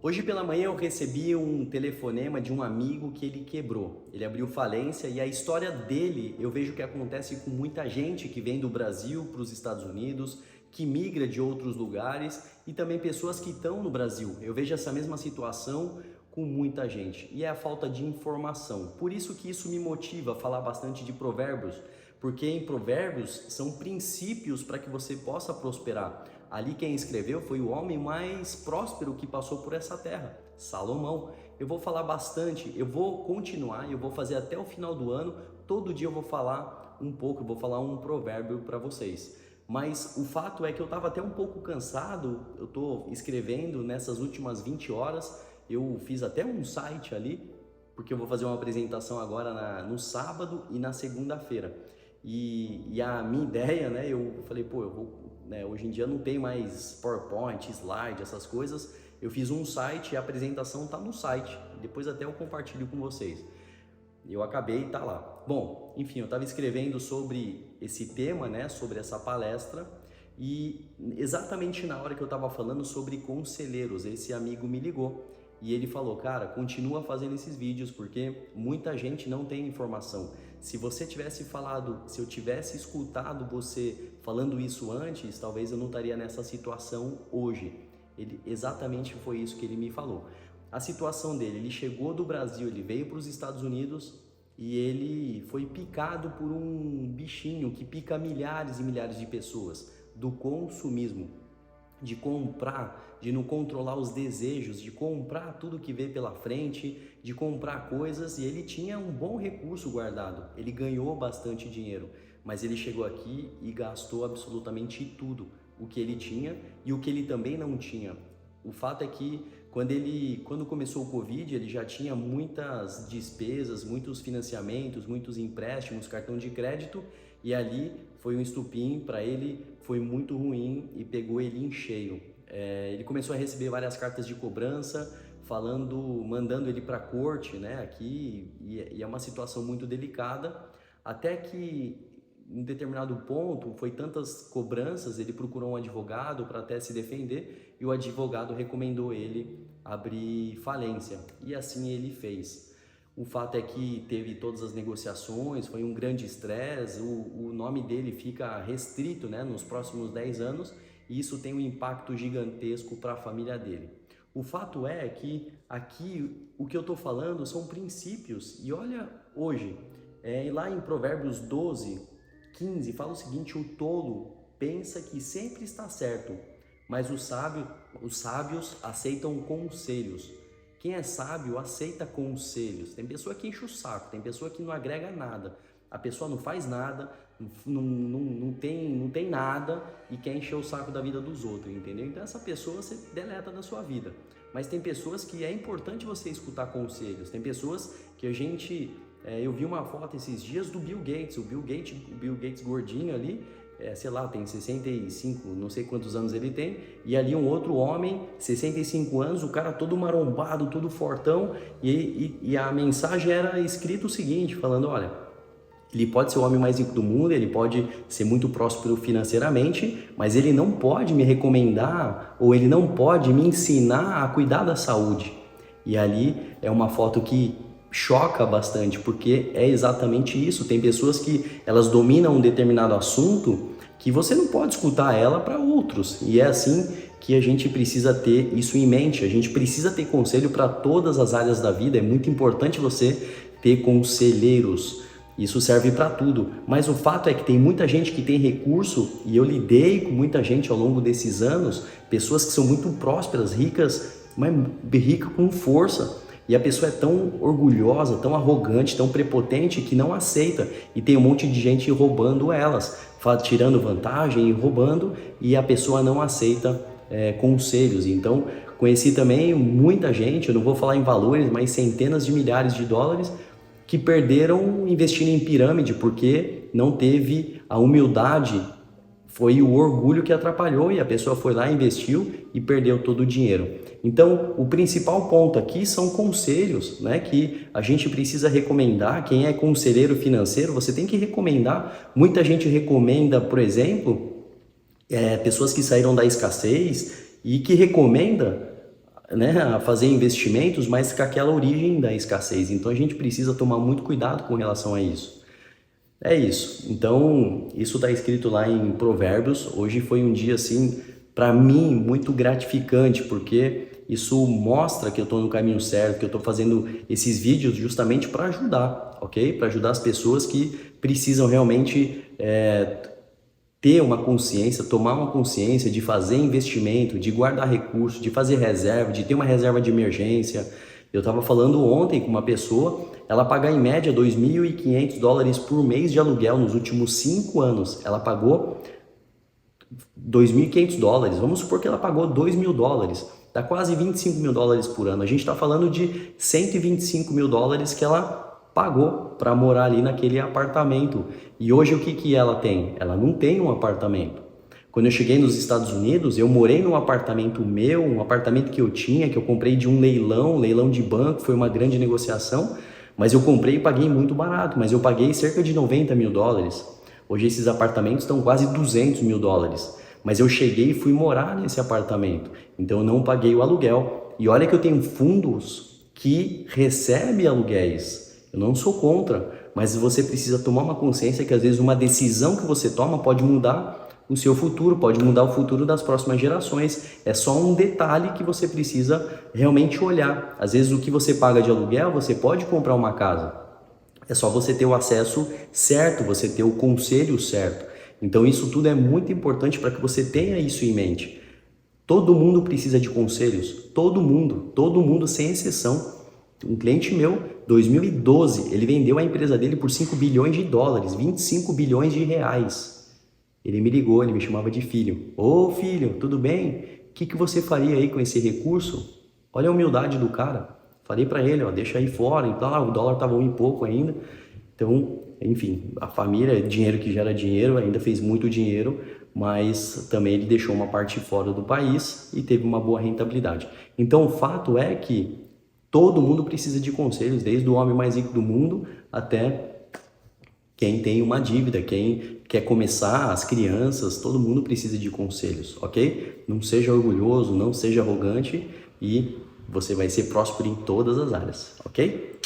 Hoje pela manhã eu recebi um telefonema de um amigo que ele quebrou. Ele abriu falência e a história dele eu vejo que acontece com muita gente que vem do Brasil para os Estados Unidos, que migra de outros lugares e também pessoas que estão no Brasil. Eu vejo essa mesma situação com muita gente e é a falta de informação. Por isso que isso me motiva a falar bastante de provérbios, porque em provérbios são princípios para que você possa prosperar. Ali quem escreveu foi o homem mais próspero que passou por essa terra, Salomão. Eu vou falar bastante, eu vou continuar, eu vou fazer até o final do ano, todo dia eu vou falar um pouco, eu vou falar um provérbio para vocês. Mas o fato é que eu estava até um pouco cansado, eu estou escrevendo nessas últimas 20 horas, eu fiz até um site ali, porque eu vou fazer uma apresentação agora no sábado e na segunda-feira. E a minha ideia, né, eu falei, pô, eu vou, né, hoje em dia não tem mais PowerPoint, slide, essas coisas. Eu fiz um site e a apresentação tá no site. Depois até eu compartilho com vocês. Eu acabei, tá lá. Bom, enfim, eu estava escrevendo sobre esse tema, né, sobre essa palestra. E exatamente na hora que eu estava falando sobre conselheiros, esse amigo me ligou. E ele falou, cara, continua fazendo esses vídeos porque muita gente não tem informação. Se você tivesse falado, se eu tivesse escutado você falando isso antes, talvez eu não estaria nessa situação hoje. Exatamente foi isso que ele me falou. A situação dele, ele chegou do Brasil, ele veio para os Estados Unidos e ele foi picado por um bichinho que pica milhares e milhares de pessoas, do consumismo. De comprar, de não controlar os desejos, de comprar tudo que vê pela frente, de comprar coisas, e ele tinha um bom recurso guardado, ele ganhou bastante dinheiro, mas ele chegou aqui e gastou absolutamente tudo, o que ele tinha e o que ele também não tinha. O fato é que quando começou o Covid, ele já tinha muitas despesas, muitos financiamentos, muitos empréstimos, cartão de crédito, e ali foi um estupim para ele, foi muito ruim e pegou ele em cheio. Ele começou a receber várias cartas de cobrança, mandando ele para a corte, né, aqui, e é uma situação muito delicada, até que em determinado ponto, foi tantas cobranças, ele procurou um advogado para até se defender e o advogado recomendou ele abrir falência e assim ele fez. O fato é que teve todas as negociações, foi um grande estresse, o nome dele fica restrito, né, nos próximos 10 anos e isso tem um impacto gigantesco para a família dele. O fato é que aqui o que eu estou falando são princípios e olha hoje, lá em Provérbios 12:15 fala o seguinte: o tolo pensa que sempre está certo, mas os sábios aceitam conselhos. Quem é sábio aceita conselhos. Tem pessoa que enche o saco, tem pessoa que não agrega nada. A pessoa não faz nada, não tem nada e quer encher o saco da vida dos outros, entendeu? Então essa pessoa você deleta da sua vida. Mas tem pessoas que é importante você escutar conselhos. Tem pessoas que eu vi uma foto esses dias do Bill Gates, o Bill Gates gordinho ali, sei lá, tem 65, não sei quantos anos ele tem, e ali um outro homem, 65 anos, o cara todo marombado, todo fortão, e a mensagem era escrito o seguinte, falando, olha, ele pode ser o homem mais rico do mundo, ele pode ser muito próspero financeiramente, mas ele não pode me recomendar, ou ele não pode me ensinar a cuidar da saúde. E ali é uma foto que choca bastante, porque é exatamente isso. Tem pessoas que elas dominam um determinado assunto que você não pode escutar ela para outros, e é assim que a gente precisa ter isso em mente. A gente precisa ter conselho para todas as áreas da vida. É muito importante você ter conselheiros, isso serve para tudo, mas o fato é que tem muita gente que tem recurso, e eu lidei com muita gente ao longo desses anos, pessoas que são muito prósperas, ricas, mas ricas com força. E a pessoa é tão orgulhosa, tão arrogante, tão prepotente que não aceita. E tem um monte de gente roubando elas, tirando vantagem e roubando, e a pessoa não aceita conselhos. Então, conheci também muita gente, eu não vou falar em valores, mas centenas de milhares de dólares, que perderam investindo em pirâmide porque não teve a humildade. Foi o orgulho que atrapalhou e a pessoa foi lá, investiu e perdeu todo o dinheiro. Então, o principal ponto aqui são conselhos, né, que a gente precisa recomendar. Quem é conselheiro financeiro, você tem que recomendar. Muita gente recomenda, por exemplo, pessoas que saíram da escassez e que recomenda né, a fazer investimentos, mas com aquela origem da escassez. Então a gente precisa tomar muito cuidado com relação a isso. É isso. Então, isso está escrito lá em Provérbios. Hoje foi um dia assim, para mim, muito gratificante, porque isso mostra que eu estou no caminho certo, que eu estou fazendo esses vídeos justamente para ajudar, ok? Para ajudar as pessoas que precisam realmente ter uma consciência, tomar uma consciência de fazer investimento, de guardar recursos, de fazer reserva, de ter uma reserva de emergência. Eu estava falando ontem com uma pessoa, ela paga em média $2.500 por mês de aluguel nos últimos 5 anos. Ela pagou $2.500. Vamos supor que ela pagou $2.000. Dá quase $25.000 por ano. A gente está falando de $125.000 que ela pagou para morar ali naquele apartamento. E hoje o que ela tem? Ela não tem um apartamento. Quando eu cheguei nos Estados Unidos, eu morei num apartamento meu, um apartamento que eu tinha, que eu comprei de um leilão de banco, foi uma grande negociação, mas eu comprei e paguei muito barato, mas eu paguei cerca de $90.000. Hoje esses apartamentos estão quase $200.000, mas eu cheguei e fui morar nesse apartamento, então eu não paguei o aluguel. E olha que eu tenho fundos que recebem aluguéis, eu não sou contra, mas você precisa tomar uma consciência que às vezes uma decisão que você toma pode mudar o seu futuro, pode mudar o futuro das próximas gerações. É só um detalhe que você precisa realmente olhar. Às vezes o que você paga de aluguel, você pode comprar uma casa. É só você ter o acesso certo, você ter o conselho certo. Então isso tudo é muito importante para que você tenha isso em mente. Todo mundo precisa de conselhos, todo mundo sem exceção. Um cliente meu, 2012, ele vendeu a empresa dele por $5 bilhões, 25 bilhões de reais. Ele me ligou, ele me chamava de filho. Ô filho, tudo bem? O que você faria aí com esse recurso? Olha a humildade do cara. Falei para ele, ó, deixa aí fora. Então, o dólar estava 1 e pouco ainda. Então, enfim, a família, dinheiro que gera dinheiro, ainda fez muito dinheiro, mas também ele deixou uma parte fora do país e teve uma boa rentabilidade. Então, o fato é que todo mundo precisa de conselhos, desde o homem mais rico do mundo até quem tem uma dívida, quem quer começar, as crianças, todo mundo precisa de conselhos, ok? Não seja orgulhoso, não seja arrogante e você vai ser próspero em todas as áreas, ok?